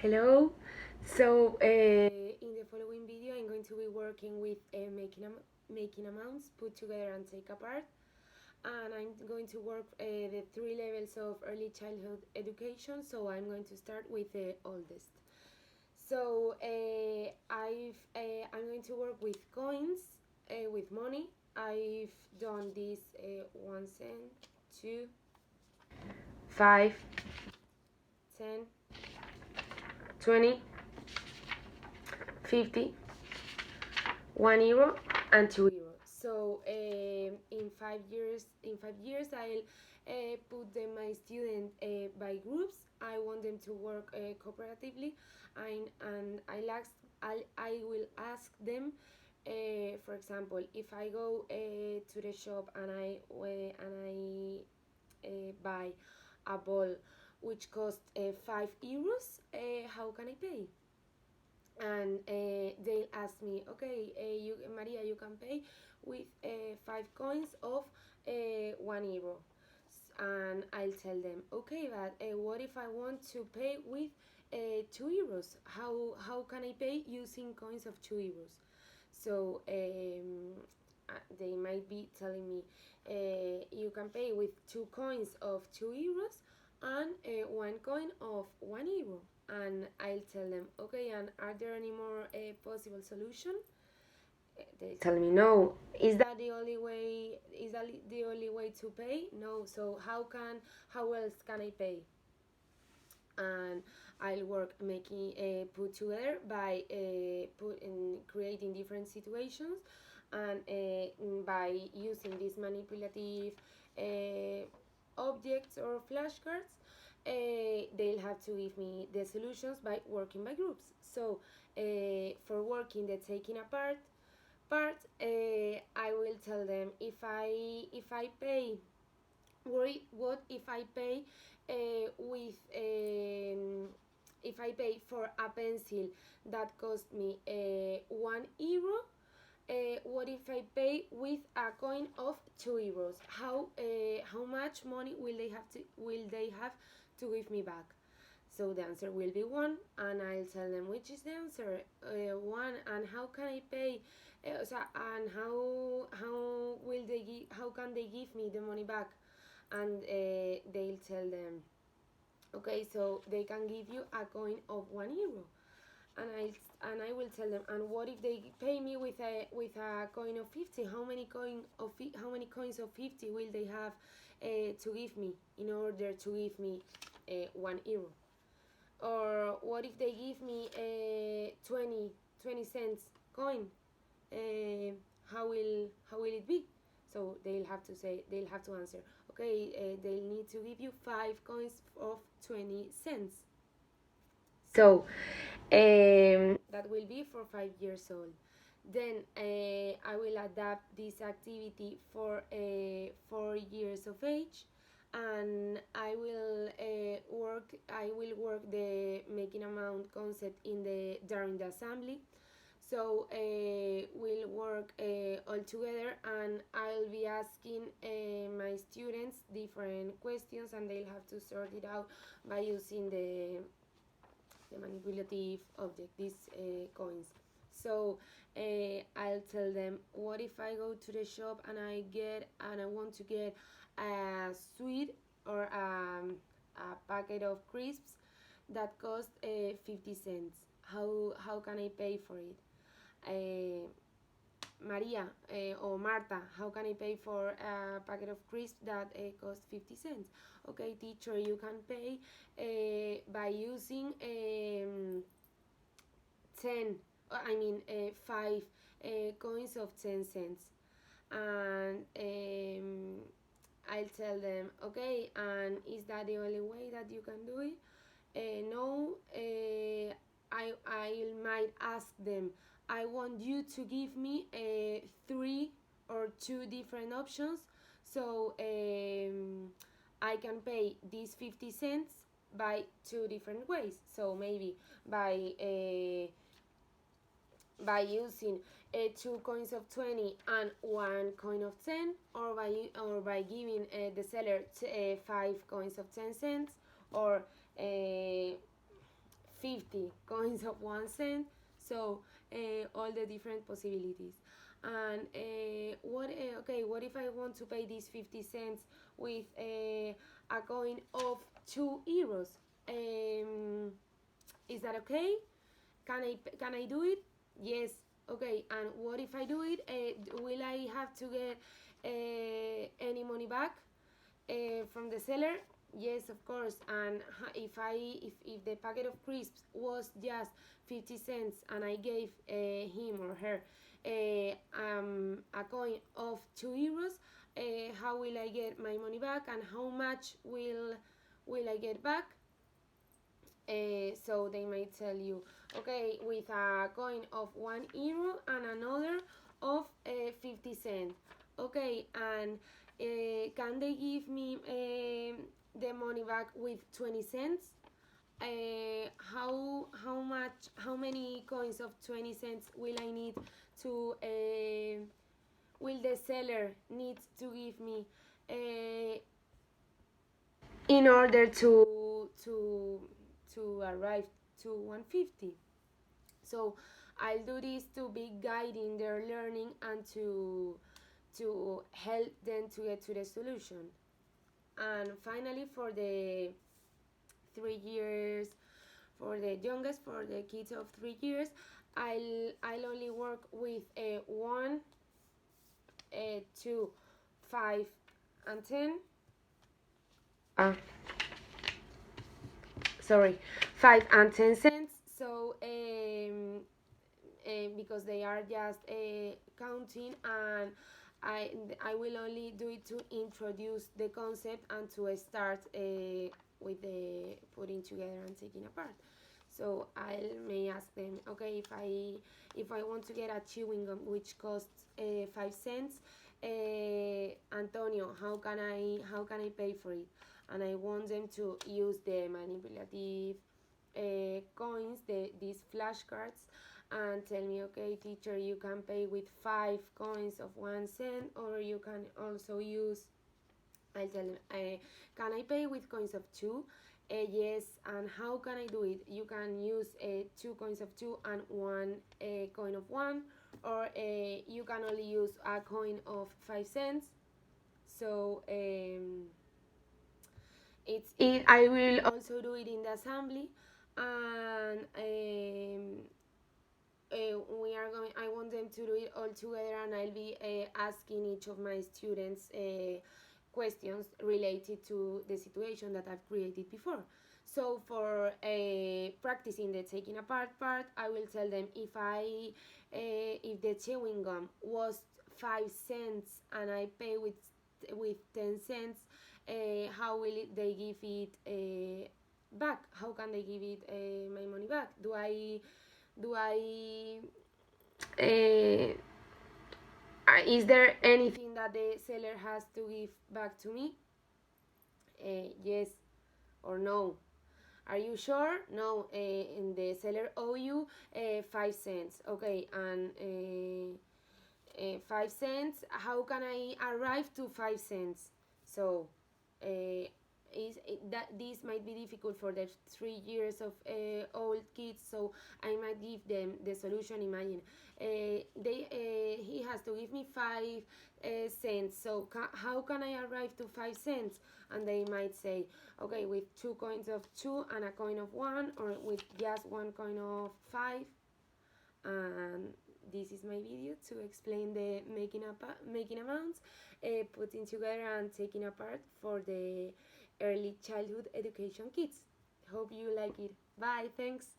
Hello. In the following video, I'm going to be working with making amounts, put together and take apart, and I'm going to work the three levels of early childhood education. So I'm going to start with the oldest. I'm going to work with coins, with money. I've done this 1 cent, 2, 5, 10, 20, 50, €1 and €2. In 5 years, I'll put my student by groups. I want them to work cooperatively, and I will ask them. For example, if I go to the shop and I buy a ball which costs €5, how can I pay? And they'll ask me, okay, Maria, you can pay with 5 coins of €1, and I'll tell them, okay, but what if I want to pay with €2? How can I pay using coins of €2? So they might be telling me, you can pay with 2 coins of €2 and 1 coin of €1, and I'll tell them, okay, and are there any more possible solution? They tell me no. Is that the only way? Is that the only way to pay? No. So how else can I pay? And I'll work making put together by creating different situations, and by using these manipulative objects or flashcards. They'll have to give me the solutions by working by groups. So for working the taking apart part, I will tell them, if I pay, what if I pay with if I pay for a pencil that cost me €1? What if I pay with a coin of €2? How much money will they have to give me back? So the answer will be 1, and I'll tell them which is the answer, 1, and how can I pay? And how can they give me the money back? And they'll tell them, okay, so they can give you a coin of €1, and I will tell them, and what if they pay me with a coin of 50? How many coins of 50 will they have to give me in order to give me €1? Or what if they give me a 20 cents coin? How will it be? So they'll have to answer, okay, they'll need to give you 5 coins of 20 cents. So that will be for 5 years old. Then I will adapt this activity for 4 years of age, and I will work the making amount concept during the assembly. So we'll work all together, and I'll be asking my students different questions, and they'll have to sort it out by using the manipulative object, these coins. So I'll tell them, what if I go to the shop and I want to get a sweet, or a packet of crisps that cost 50 cents? How can I pay for it? Maria or Marta, how can I pay for a packet of crisps that costs 50 cents? Okay, teacher, you can pay by using 5 coins of 10 cents. And I'll tell them, okay, and is that the only way that you can do it? No, I might ask them, I want you to give me 3 or 2 different options, so I can pay these 50 cents by 2 different ways. So maybe by using 2 coins of 20 and 1 coin of 10, or by giving the seller 5 coins of 10 cents, or 50 coins of 1 cent. So all the different possibilities. And what if I want to pay these 50 cents with a coin of 2 euros? Is that okay? Can I do it? Yes. Okay. And what if I do it? Will I have to get any money back from the seller? Yes, of course. And if the packet of crisps was just 50 cents and I gave him or her a coin of 2 euros, how will I get my money back and how much will I get back? So they might tell you, okay, with a coin of 1 euro and another of 50 cents. Okay, and can they give me the money back with 20 cents? How many coins of 20 cents will I need to will the seller need to give me in order to arrive to 150? So I'll do this to be guiding their learning and to help them to get to the solution. And finally, for the 3 years, for the youngest, for the kids of 3 years, I'll only work with 1, 2, 5, and 10. Sorry, 5 and 10 cents. So because they are just counting, and I will only do it to introduce the concept and to start with the putting together and taking apart. So I may ask them, okay, if I want to get a chewing gum which costs 5 cents, Antonio, how can I pay for it? And I want them to use the manipulative coins, these flashcards, and tell me, okay, teacher, you can pay with 5 coins of 1 cent, or you can also use. I tell them, can I pay with coins of 2? Yes. And how can I do it? You can use 2 coins of 2 and 1 coin of 1, or you can only use a coin of 5 cents. So I will also do it in the assembly, and I want them to do it all together, and I'll be asking each of my students questions related to the situation that I've created before. So for practicing the taking apart part, I will tell them if the chewing gum was 5 cents and I pay with 10 cents, how will they give it back? How can they give it my money back? Do I is there anything that the seller has to give back to me? Yes or no? Are you sure? No. And the seller owe you 5 cents. Okay, and 5 cents. How can I arrive to 5 cents? So that this might be difficult for the 3 years of old kids, so I might give them the solution. Imagine he has to give me 5 cents, so how can I arrive to 5 cents? And they might say, okay, with 2 coins of 2 and a coin of 1, or with just 1 coin of 5. And this is my video to explain the making amounts, putting together and taking apart for the early childhood education kids. Hope you like it. Bye, thanks.